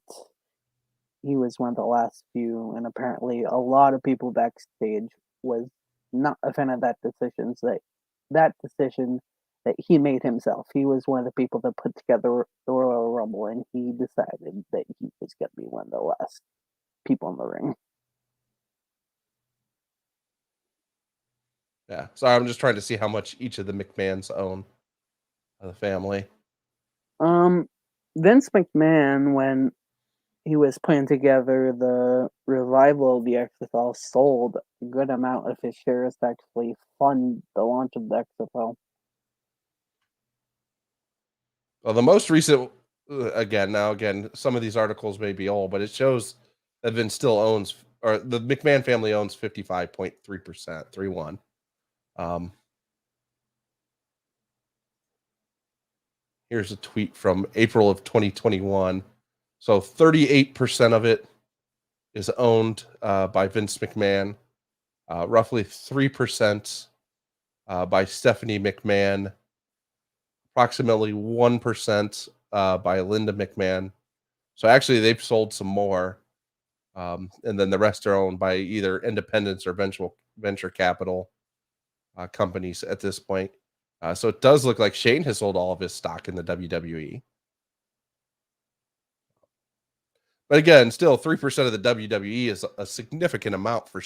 he was one of the last few, and apparently a lot of people backstage was not a fan of that decision that he made himself. He was one of the people that put together the Royal Rumble, and he decided that he was going to be one of the last people in the ring. Yeah. So I'm just trying to see how much each of the McMahons own of the family. Vince McMahon, when he was putting together the revival of the XFL, sold a good amount of his shares to actually fund the launch of the XFL. Well, the most recent, again, some of these articles may be old, but it shows that Vince still owns, or the McMahon family owns 55.3%, 3-1. Here's a tweet from April of 2021. So 38% of it is owned by Vince McMahon, roughly 3% by Stephanie McMahon, approximately 1% by Linda McMahon. So actually, they've sold some more, and then the rest are owned by either independents or venture capital companies at this point. So it does look like Shane has sold all of his stock in the WWE. But again, still 3% of the WWE is a significant amount for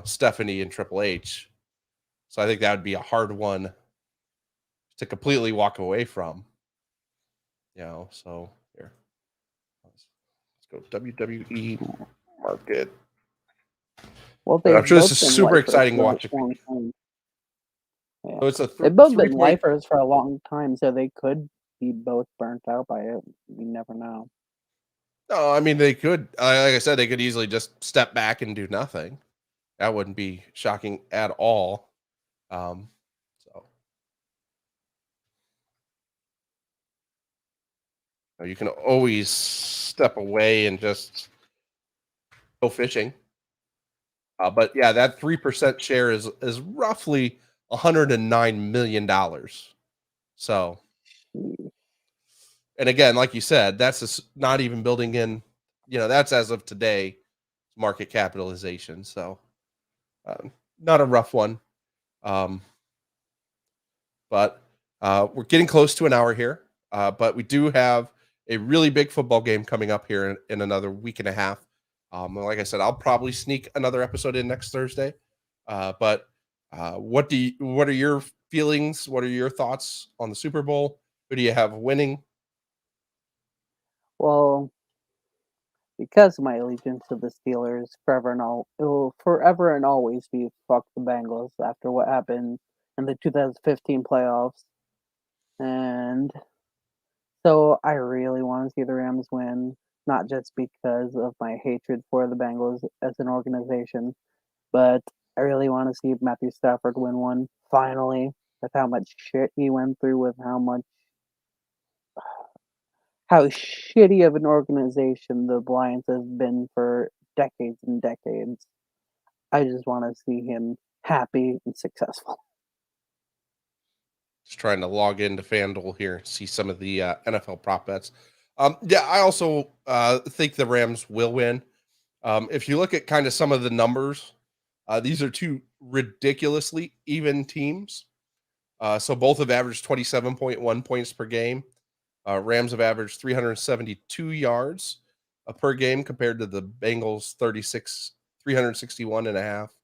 Stephanie and Triple H. So I think that would be a hard one to completely walk away from. So here. Let's go WWE market. Well, And they've I'm sure this is both been super lifers exciting for a watching. long time. Yeah. So it's a They've both 3 been point. lifers for a long time, so they could be both burnt out by it. You never know. No, I mean they could. Like I said, they could easily just step back and do nothing. That wouldn't be shocking at all. So you can always step away and just go fishing. But yeah, that 3% share is roughly $109 million. So, and again, like you said, that's just not even building in. That's as of today market capitalization. So, not a rough one. But we're getting close to an hour here. But we do have a really big football game coming up here in another week and a half. Like I said, I'll probably sneak another episode in next Thursday. But what are your feelings? What are your thoughts on the Super Bowl? Who do you have winning? Well, because of my allegiance to the Steelers, it will forever and always be fuck the Bengals after what happened in the 2015 playoffs. And so I really want to see the Rams win, not just because of my hatred for the Bengals as an organization, but I really want to see Matthew Stafford win one finally. With how much shit he went through, with how shitty of an organization the Lions have been for decades and decades. I just want to see him happy and successful. Just trying to log into FanDuel here, see some of the NFL prop bets. Yeah, I also think the Rams will win. If you look at kind of some of the numbers, these are two ridiculously even teams. So both have averaged 27.1 points per game. Rams have averaged 372 yards per game compared to the Bengals 361 and a half.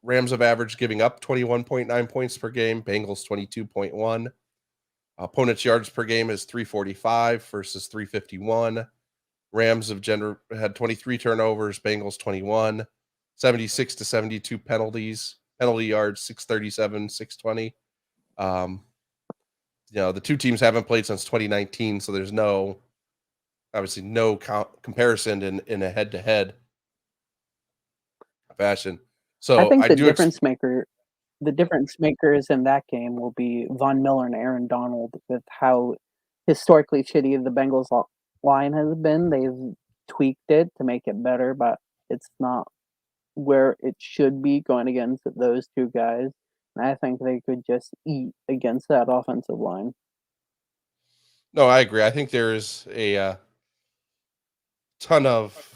Rams have averaged giving up 21.9 points per game, Bengals 22.1. Opponents' yards per game is 345 versus 351. Rams have had 23 turnovers, Bengals 21, 76 to 72 penalties, penalty yards 637, 620. The two teams haven't played since 2019, so there's obviously no comparison in a head-to-head fashion. So I think I the do difference makers in that game will be Von Miller and Aaron Donald with how historically shitty the Bengals line has been. They've tweaked it to make it better, but it's not where it should be going against those two guys. And I think they could just eat against that offensive line. No, I agree. I think there's a ton of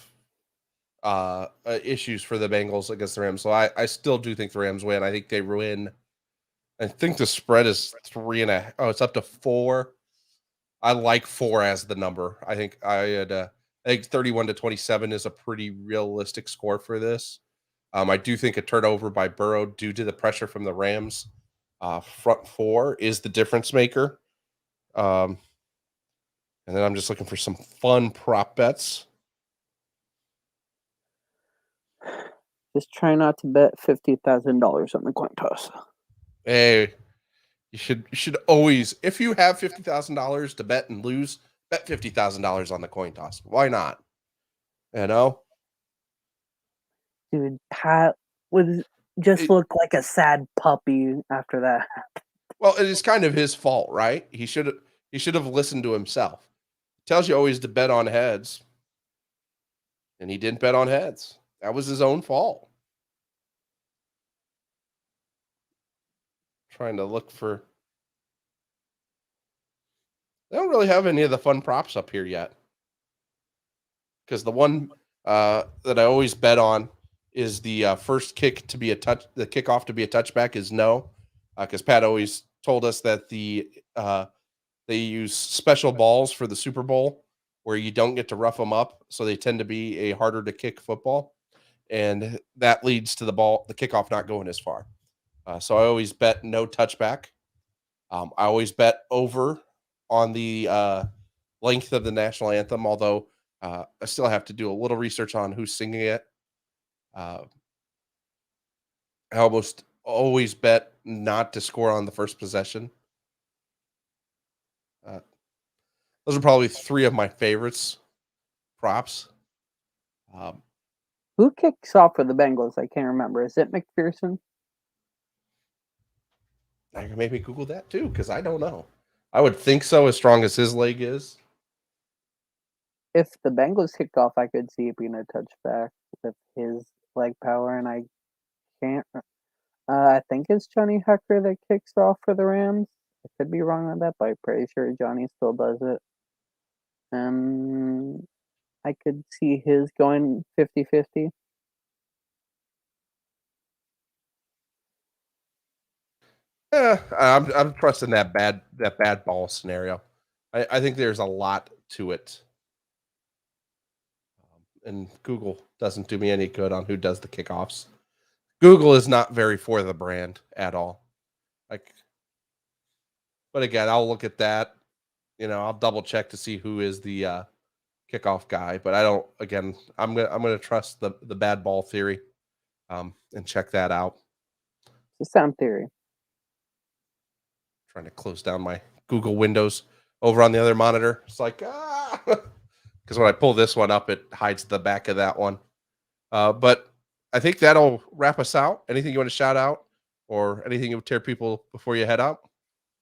issues for the Bengals against the Rams. So I still do think the Rams win. I think they win. I think the spread is 3.5. Oh, it's up to 4. I like 4 as the number. I think I think 31 to 27 is a pretty realistic score for this. I do think a turnover by Burrow due to the pressure from the Rams front four is the difference maker. And then I'm just looking for some fun prop bets. Just try not to bet $50,000 on the coin toss. Hey, you should always, if you have $50,000 to bet and lose, bet $50,000 on the coin toss. Why not? You know, Dude, Pat would just look like a sad puppy after that. Well, it is kind of his fault, right? He should have listened to himself. Tells you always to bet on heads, and he didn't bet on heads. That was his own fault. Trying to look for. They don't really have any of the fun props up here yet, because the one that I always bet on is the first kick to be a touch. The kickoff to be a touchback is no, because Pat always told us that they use special balls for the Super Bowl where you don't get to rough them up, so they tend to be a harder to kick football, and that leads to the kickoff not going as far. So I always bet no touchback. I always bet over on the length of the national anthem, although I still have to do a little research on who's singing it. I almost always bet not to score on the first possession. Those are probably 3 of my favorites props. Who kicks off for the Bengals? I can't remember. Is it McPherson? I can maybe Google that too, because I don't know. I would think so, as strong as his leg is. If the Bengals kick off, I could see it being a touchback with his leg power, and I can't. I think it's Johnny Hecker that kicks off for the Rams. I could be wrong on that, but I'm pretty sure Johnny still does it. I could see his going 50-50. I'm trusting that bad ball scenario. I think there's a lot to it, and Google doesn't do me any good on who does the kickoffs. Google is not very for the brand at all. But again, I'll look at that. I'll double check to see who is the kickoff guy. But I don't. Again, I'm gonna trust the bad ball theory, and check that out. It's a sound theory. Trying to close down my Google windows over on the other monitor. It's like, because when I pull this one up, it hides the back of that one. But I think that'll wrap us out. Anything you want to shout out, or anything you would tell people before you head out?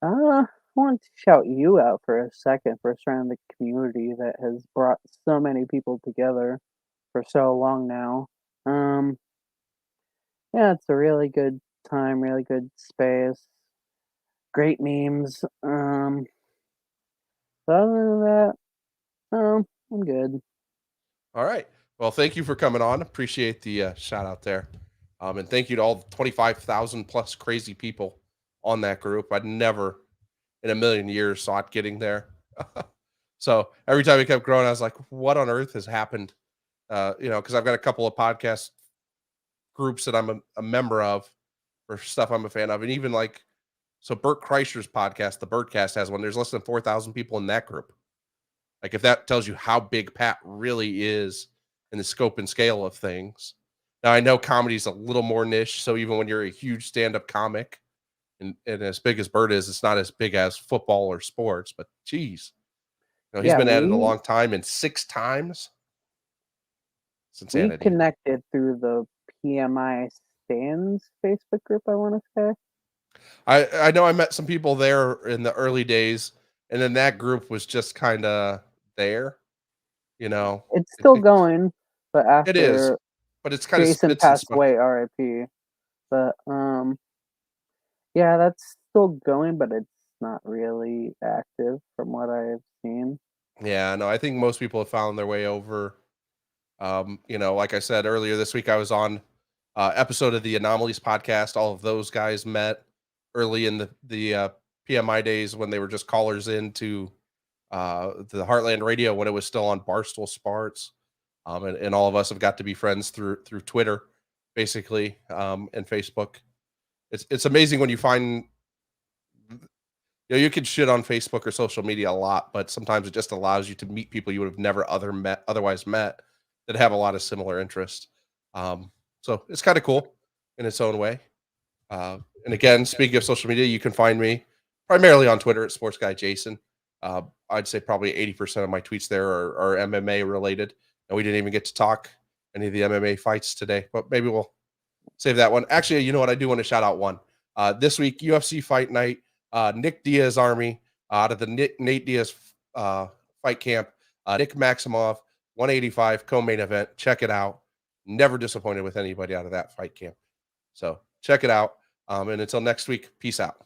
I want to shout you out for a second for surrounding the community that has brought so many people together for so long now. Yeah, it's a really good time, really good space, great memes. Other than that, I'm good. All right. Well, thank you for coming on. Appreciate the shout out there. And thank you to all 25,000 plus crazy people on that group. I'd never in a million years saw it getting there. So every time it kept growing, I was like, what on earth has happened? Because I've got a couple of podcast groups that I'm a member of for stuff I'm a fan of. And even like, so Bert Kreischer's podcast, the Birdcast, has one. There's less than 4,000 people in that group. Like, if that tells you how big Pat really is in the scope and scale of things. Now, I know comedy's a little more niche. So even when you're a huge stand-up comic and as big as Bert is, it's not as big as football or sports, but geez, he's Yeah, been at it a we long time, and 6 times. It's we insanity. connected through the PMI Stands Facebook group, I want to say. I know I met some people there in the early days, and then that group was just kind of there, you know. It's still It going, but it is, after but it's kind of Jason spits and passed away, RIP. But yeah, that's still going, but it's not really active from what I've seen. Yeah, no, I think most people have found their way over. Like I said earlier this week, I was on episode of the Anomalies podcast. All of those guys met early in the PMI days when they were just callers into the Heartland Radio when it was still on Barstool Sports. And all of us have got to be friends through Twitter, basically, and Facebook. It's amazing when you find, you can shit on Facebook or social media a lot, but sometimes it just allows you to meet people you would have never otherwise met that have a lot of similar interests. So it's kind of cool in its own way. And again, speaking of social media, you can find me primarily on Twitter at Sports Guy Jason. I'd say probably 80% of my tweets there are MMA related, and we didn't even get to talk any of the MMA fights today, but maybe we'll save that one. Actually, you know what? I do want to shout out one. This week, UFC Fight Night, Nick Diaz Army out of the Nate Diaz fight camp. Nick Maximov, 185 co-main event. Check it out. Never disappointed with anybody out of that fight camp. So check it out. And until next week, peace out.